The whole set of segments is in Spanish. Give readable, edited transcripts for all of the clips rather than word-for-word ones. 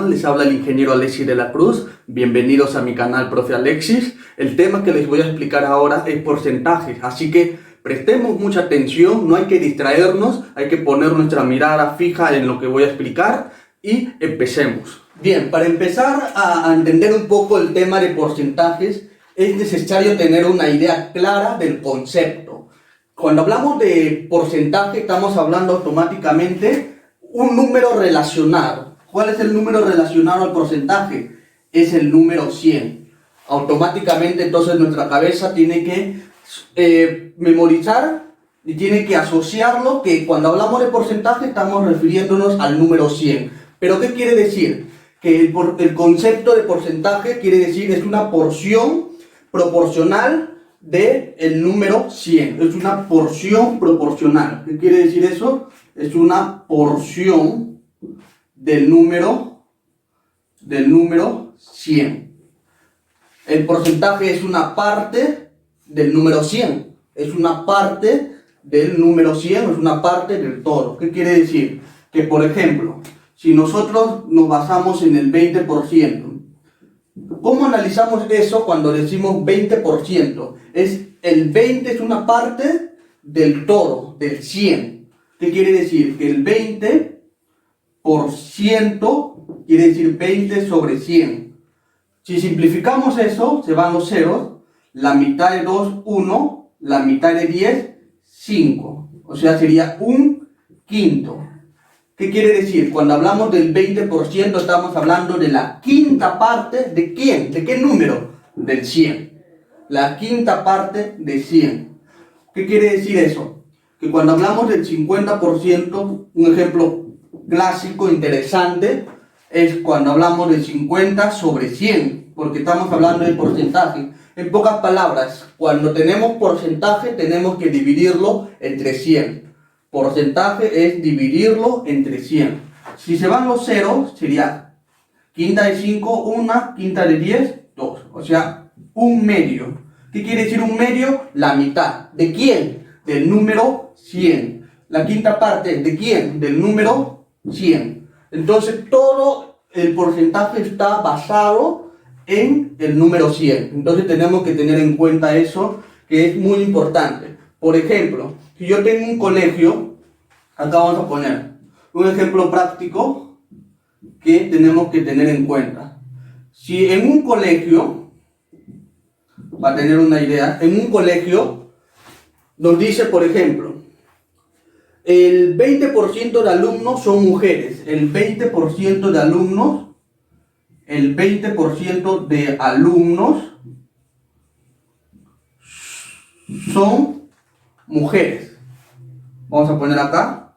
tal? Les habla el ingeniero Alexis de la Cruz. Bienvenidos a mi canal Profe Alexis. El tema que les voy a explicar ahora es porcentajes, así que prestemos mucha atención, no hay que distraernos, hay que poner nuestra mirada fija en lo que voy a explicar y empecemos. Bien, para empezar a entender un poco el tema de porcentajes, es necesario tener una idea clara del concepto. Cuando hablamos de porcentaje, estamos hablando automáticamente un número relacionado. ¿Cuál es el número relacionado al porcentaje? Es el número 100. Automáticamente entonces nuestra cabeza tiene que memorizar y tiene que asociarlo, que cuando hablamos de porcentaje estamos refiriéndonos al número 100. ¿Pero qué quiere decir? Que el concepto de porcentaje quiere decir es una porción proporcional del número 100. Es una porción proporcional. ¿Qué quiere decir eso? Es una porción del número 100. El porcentaje es una parte del número 100. Es una parte del número 100, es una parte del todo. ¿Qué quiere decir? Que, por ejemplo, si nosotros nos basamos en el 20%, ¿cómo analizamos eso cuando decimos 20%? El 20 es una parte del todo, del 100. ¿Qué quiere decir? Que el 20% quiere decir 20 sobre 100. Si simplificamos eso, se van los ceros. La mitad de 2, 1. La mitad de 10, 5. O sea, sería un quinto. ¿Qué quiere decir? Cuando hablamos del 20%, estamos hablando de la quinta parte. ¿De quién? ¿De qué número? Del 100. La quinta parte de 100. ¿Qué quiere decir eso? Que cuando hablamos del 50%, un ejemplo clásico, interesante, es cuando hablamos del 50 sobre 100, porque estamos hablando de porcentaje. En pocas palabras, cuando tenemos porcentaje, tenemos que dividirlo entre 100. Porcentaje es dividirlo entre 100. Si se van los ceros, sería quinta de 5, 1, quinta de 10, 2. O sea, un medio. ¿Qué quiere decir un medio? La mitad. ¿De quién? Del número 100. La quinta parte, ¿de quién? Del número 100. Entonces, todo el porcentaje está basado en el número 100. Entonces, tenemos que tener en cuenta eso, que es muy importante. Por ejemplo, si yo tengo un colegio, acá vamos a poner un ejemplo práctico que tenemos que tener en cuenta. Si en un colegio, para tener una idea, en un colegio nos dice, por ejemplo, el 20% de alumnos son mujeres, el 20% de alumnos son mujeres. Vamos a poner acá,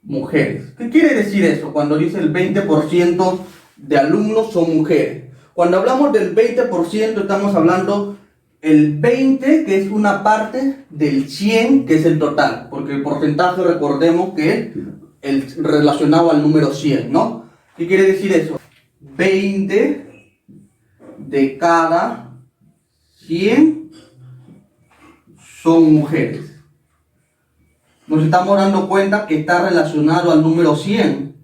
mujeres. ¿Qué quiere decir eso cuando dice el 20% de alumnos son mujeres? Cuando hablamos del 20%, estamos hablando el 20, que es una parte del 100, que es el total. Porque el porcentaje, recordemos que es relacionado al número 100, ¿no? ¿Qué quiere decir eso? 20 de cada 100 son mujeres. Nos estamos dando cuenta que está relacionado al número 100.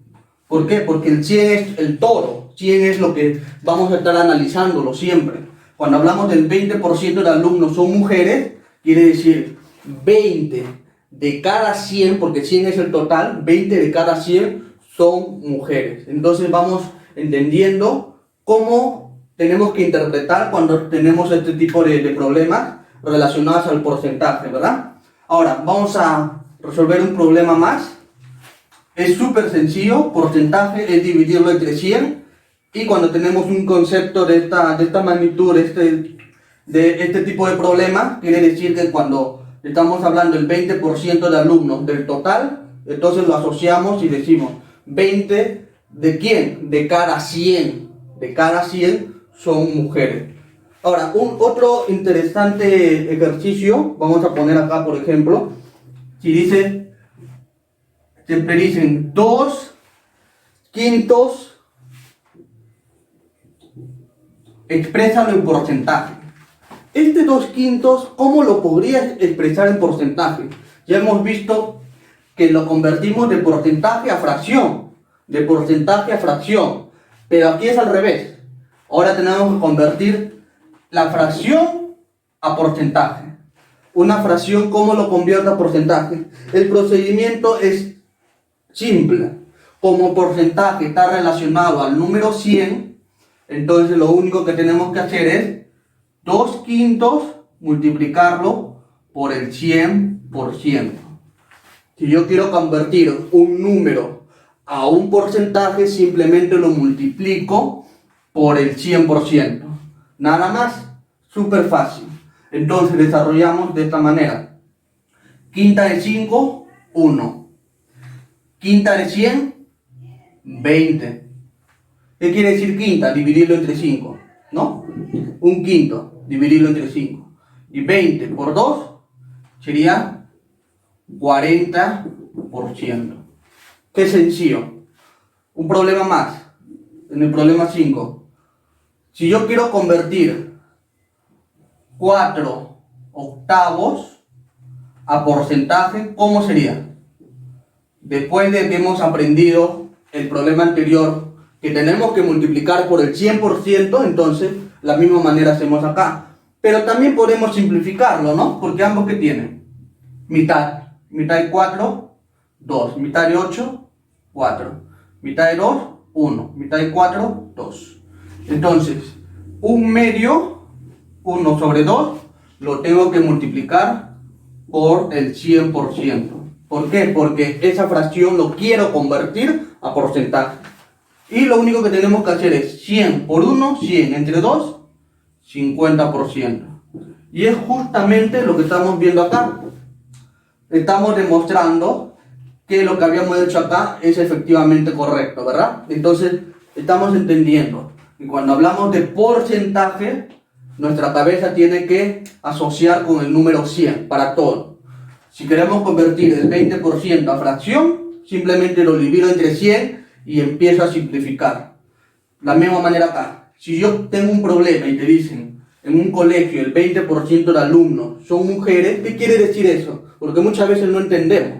¿Por qué? Porque el 100 es el todo. 100 es lo que vamos a estar analizándolo siempre. Cuando hablamos del 20% de alumnos son mujeres, quiere decir 20 de cada 100, porque 100 es el total, 20 de cada 100 son mujeres. Entonces vamos entendiendo cómo tenemos que interpretar cuando tenemos este tipo de problemas relacionados al porcentaje, ¿verdad? Ahora, vamos a resolver un problema más. Es súper sencillo. Porcentaje es dividirlo entre 100. Y cuando tenemos un concepto de esta magnitud, de este tipo de problema, quiere decir que cuando estamos hablando del 20% de alumnos del total, entonces lo asociamos y decimos 20 ¿de quién? De cada 100. De cada 100 son mujeres. Ahora, otro interesante ejercicio, vamos a poner acá, por ejemplo, si dice, siempre dicen 2 quintos, exprésalo en porcentaje. Este 2 quintos, ¿cómo lo podrías expresar en porcentaje? Ya hemos visto que lo convertimos de porcentaje a fracción. Pero aquí es al revés. Ahora tenemos que convertir la fracción a porcentaje. Una fracción, ¿cómo lo convierto a porcentaje? El procedimiento es simple. Como porcentaje está relacionado al número 100, entonces lo único que tenemos que hacer es 2/5 multiplicarlo por el 100%. Si yo quiero convertir un número a un porcentaje, simplemente lo multiplico por el 100%. Nada más, súper fácil. Entonces desarrollamos de esta manera. Quinta de 5, 1. Quinta de 100, 20. ¿Qué quiere decir quinta? Dividirlo entre 5, ¿no? Un quinto, dividirlo entre 5. Y 20 por 2 sería 40%. Qué sencillo. Un problema más. En el problema 5. Si yo quiero convertir 4/8 a porcentaje, ¿cómo sería? Después de que hemos aprendido el problema anterior, que tenemos que multiplicar por el 100%, entonces la misma manera hacemos acá. Pero también podemos simplificarlo, ¿no? Porque ambos que tienen mitad. Mitad de 4, 2. Mitad de 8, 4. Mitad de 2, 1. Mitad de 4, 2. Entonces, 1/2, 1 sobre 2, lo tengo que multiplicar por el 100%. ¿Por qué? Porque esa fracción lo quiero convertir a porcentaje. Y lo único que tenemos que hacer es 100 por 1, 100 entre 2, 50%. Y es justamente lo que estamos viendo acá. Estamos demostrando que lo que habíamos hecho acá es efectivamente correcto, ¿verdad? Entonces, estamos entendiendo que cuando hablamos de porcentaje, nuestra cabeza tiene que asociar con el número 100 para todo. Si queremos convertir el 20% a fracción, simplemente lo divido entre 100 y empiezo a simplificar. La misma manera acá. Si yo tengo un problema y te dicen, en un colegio el 20% de alumnos son mujeres, ¿qué quiere decir eso? Porque muchas veces no entendemos.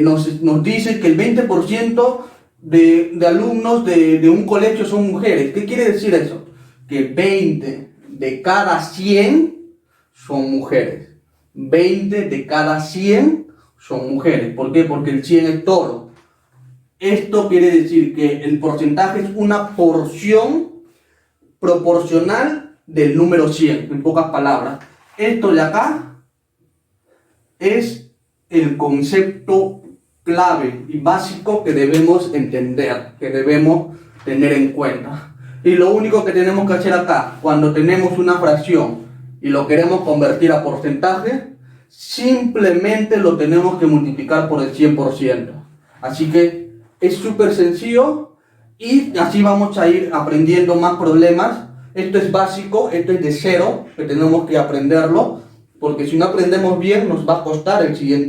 Nos dicen que el 20% de alumnos de un colegio son mujeres. ¿Qué quiere decir eso? Que 20 de cada 100 son mujeres. 20 de cada 100 son mujeres. ¿Por qué? Porque el 100 es todo. Esto quiere decir que el porcentaje es una porción proporcional del número 100, en pocas palabras. Esto de acá es el concepto clave y básico que debemos entender, que debemos tener en cuenta. Y lo único que tenemos que hacer acá, cuando tenemos una fracción y lo queremos convertir a porcentaje, simplemente lo tenemos que multiplicar por el 100%. Así que es súper sencillo y así vamos a ir aprendiendo más problemas. Esto es básico, esto es de cero, que tenemos que aprenderlo, porque si no aprendemos bien nos va a costar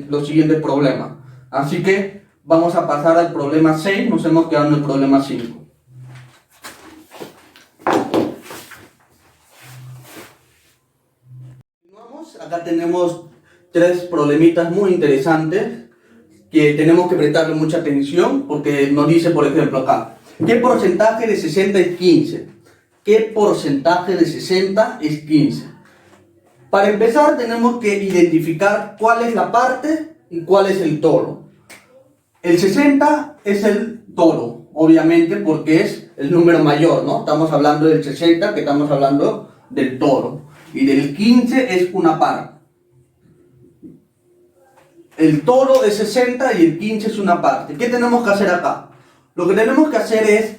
los siguientes problemas. Así que vamos a pasar al problema 6, nos hemos quedado en el problema 5. Acá tenemos 3 problemitas muy interesantes que tenemos que prestarle mucha atención porque nos dice, por ejemplo, acá, ¿qué porcentaje de 60 es 15? ¿Qué porcentaje de 60 es 15? Para empezar tenemos que identificar cuál es la parte y cuál es el todo. El 60 es el todo, obviamente porque es el número mayor, ¿no? Estamos hablando del 60, que estamos hablando del todo. Y del 15 es una parte. El todo es 60 y el 15 es una parte. ¿Qué tenemos que hacer acá? Lo que tenemos que hacer es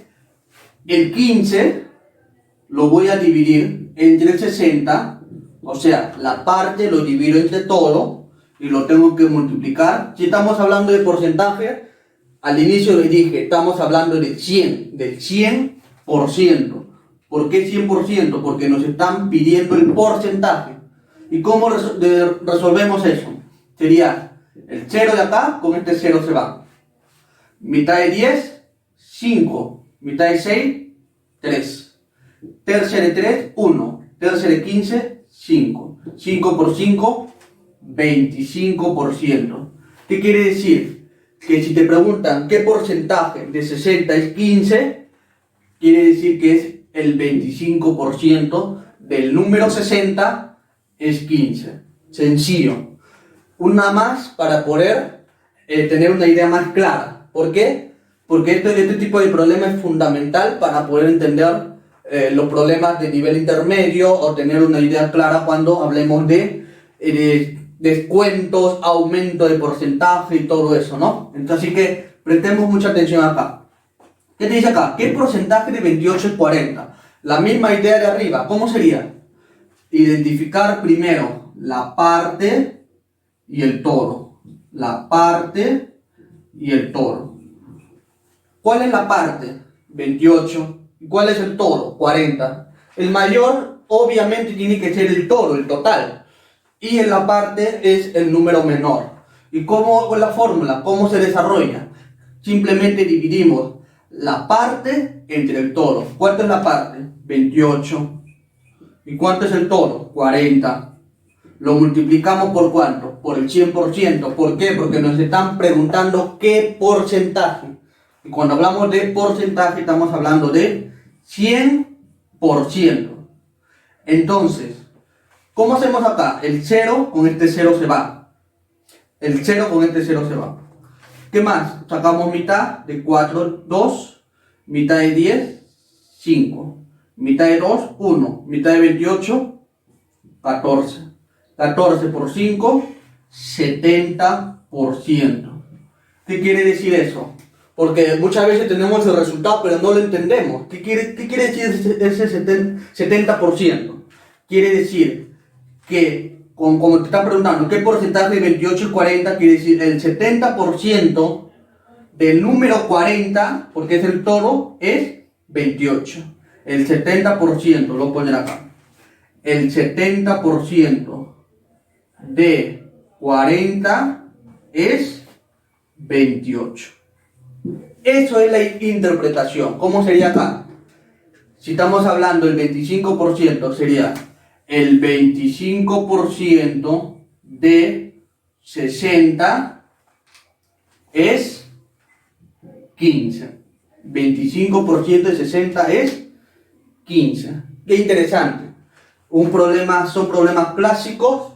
el 15 lo voy a dividir entre 60, o sea, la parte lo divido entre todo y lo tengo que multiplicar. Si estamos hablando de porcentaje, al inicio les dije, estamos hablando del 100%. ¿Por qué 100%? Porque nos están pidiendo el porcentaje. ¿Y cómo resolvemos eso? Sería el 0 de acá, con este 0 se va. Mitad de 10, 5. Mitad de 6, 3. Tercia de 3, 1. Tercia de 15, 5. 5 por 5, 25%. ¿Qué quiere decir? Que si te preguntan qué porcentaje de 60 es 15, quiere decir que es el 25% del número 60 es 15. Sencillo. Una más para poder tener una idea más clara. ¿Por qué? Porque este tipo de problema es fundamental para poder entender los problemas de nivel intermedio o tener una idea clara cuando hablemos de descuentos, aumento de porcentaje y todo eso, ¿no? Entonces, así que prestemos mucha atención acá. ¿Qué te dice acá? ¿Qué porcentaje de 28 es 40? La misma idea de arriba. ¿Cómo sería? Identificar primero la parte y el todo. La parte y el todo. ¿Cuál es la parte? 28. ¿Y cuál es el todo? 40. El mayor obviamente tiene que ser el todo, el total. Y en la parte es el número menor. ¿Y cómo es la fórmula? ¿Cómo se desarrolla? Simplemente dividimos la parte entre el todo. ¿Cuánto es la parte? 28. ¿Y cuánto es el todo? 40. Lo multiplicamos por ¿cuánto? Por el 100%. ¿Por qué? Porque nos están preguntando qué porcentaje. Y cuando hablamos de porcentaje estamos hablando de 100%. Entonces, ¿cómo hacemos acá? El 0 con este 0 se va. El 0 con este 0 se va. ¿Qué más? Sacamos mitad de 4, 2. Mitad de 10, 5. Mitad de 2, 1. Mitad de 28, 14. 14 por 5, 70%. ¿Qué quiere decir eso? Porque muchas veces tenemos el resultado pero no lo entendemos. ¿Qué quiere decir ese 70%? Quiere decir que, como te están preguntando, ¿qué porcentaje de 28 y 40? Quiere decir el 70% del número 40, porque es el todo, es 28. El 70%, lo voy a poner acá. El 70% de 40 es 28. Eso es la interpretación. ¿Cómo sería acá? Si estamos hablando del 25%, sería el 25% de 60 es 15. 25% de 60 es 15. Qué interesante. Son problemas clásicos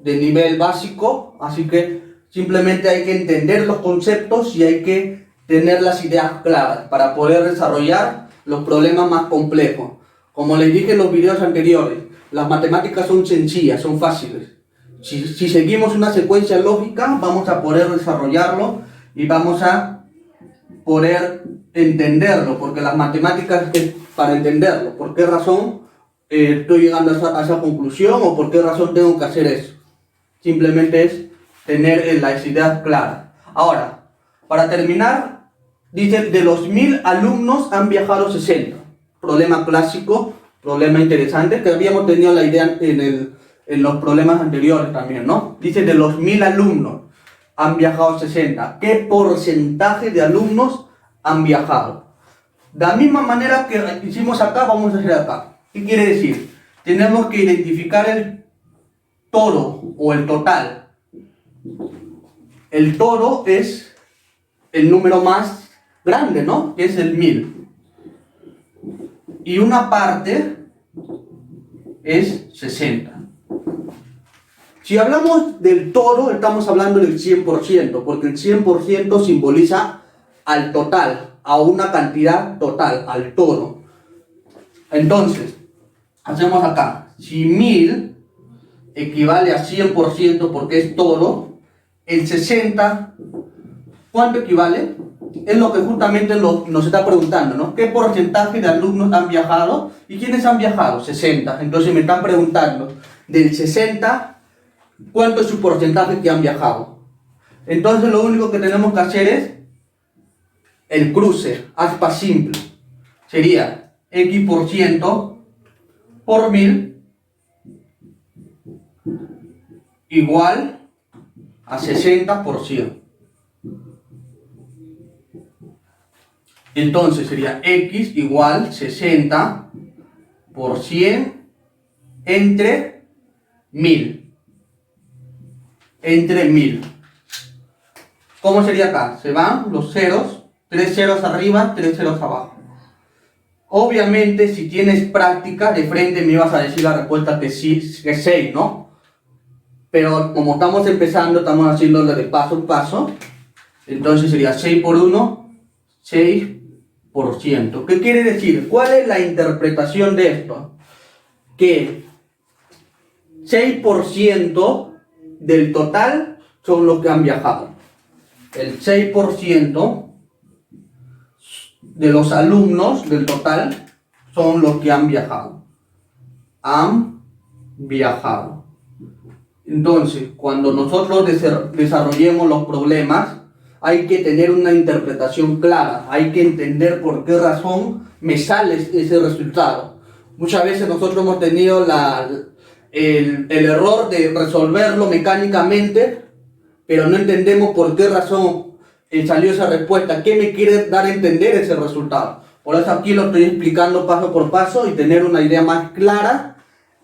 de nivel básico, así que simplemente hay que entender los conceptos y hay que tener las ideas claras para poder desarrollar los problemas más complejos. Como les dije en los videos anteriores, las matemáticas son sencillas, son fáciles. Si seguimos una secuencia lógica, vamos a poder desarrollarlo y vamos a poder entenderlo, porque las matemáticas es para entenderlo. ¿Por qué razón estoy llegando a esa conclusión o por qué razón tengo que hacer eso? Simplemente es tener las ideas claras. Ahora, para terminar, dice, de los 1000 alumnos han viajado 60. Problema clásico, problema interesante, que habíamos tenido la idea en los problemas anteriores también, ¿no? Dice, de los 1000 alumnos han viajado 60. ¿Qué porcentaje de alumnos han viajado? De la misma manera que hicimos acá, vamos a hacer acá. ¿Qué quiere decir? Tenemos que identificar el todo o el total. El todo es el número más grande, ¿no? Que es el 1000. Y una parte es 60. Si hablamos del todo, estamos hablando del 100%, porque el 100% simboliza al total, a una cantidad total, al todo. Entonces, hacemos acá, si 1000 equivale a 100% porque es todo, el 60, ¿cuánto equivale? Es lo que justamente nos está preguntando, ¿no? ¿Qué porcentaje de alumnos han viajado? ¿Y quiénes han viajado? 60. Entonces me están preguntando, del 60, ¿cuánto es su porcentaje que han viajado? Entonces lo único que tenemos que hacer es el cruce, aspa simple. Sería X% por 1000 igual a 60%. Entonces sería X igual 60 por 100 entre 1000. Entre 1000. ¿Cómo sería acá? Se van los ceros, 3 ceros arriba, 3 ceros abajo. Obviamente, si tienes práctica, de frente me ibas a decir la respuesta que sí, que 6, ¿no? Pero como estamos empezando, estamos haciéndolo de paso en paso. Entonces sería 6 por 1, 6%. ¿Qué quiere decir? ¿Cuál es la interpretación de esto? Que 6% del total son los que han viajado. El 6% de los alumnos del total son los que han viajado. Han viajado. Entonces, cuando nosotros desarrollemos los problemas, hay que tener una interpretación clara. Hay que entender por qué razón me sale ese resultado. Muchas veces nosotros hemos tenido el error de resolverlo mecánicamente, pero no entendemos por qué razón salió esa respuesta. ¿Qué me quiere dar a entender ese resultado? Por eso aquí lo estoy explicando paso por paso y tener una idea más clara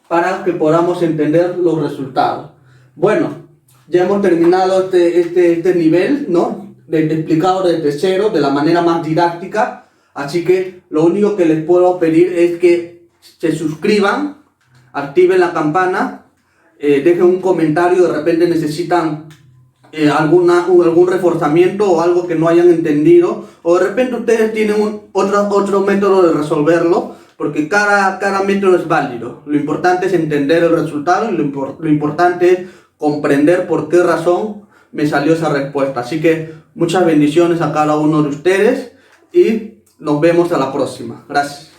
para que podamos entender los resultados. Bueno, ya hemos terminado este nivel, ¿no? De explicado desde cero, de la manera más didáctica. Así que lo único que les puedo pedir es que se suscriban, activen la campana, dejen un comentario, de repente necesitan algún reforzamiento o algo que no hayan entendido, o de repente ustedes tienen otro método de resolverlo, porque cada método es válido. Lo importante es entender el resultado y lo importante es comprender por qué razón me salió esa respuesta. Así que muchas bendiciones a cada uno de ustedes y nos vemos a la próxima. Gracias.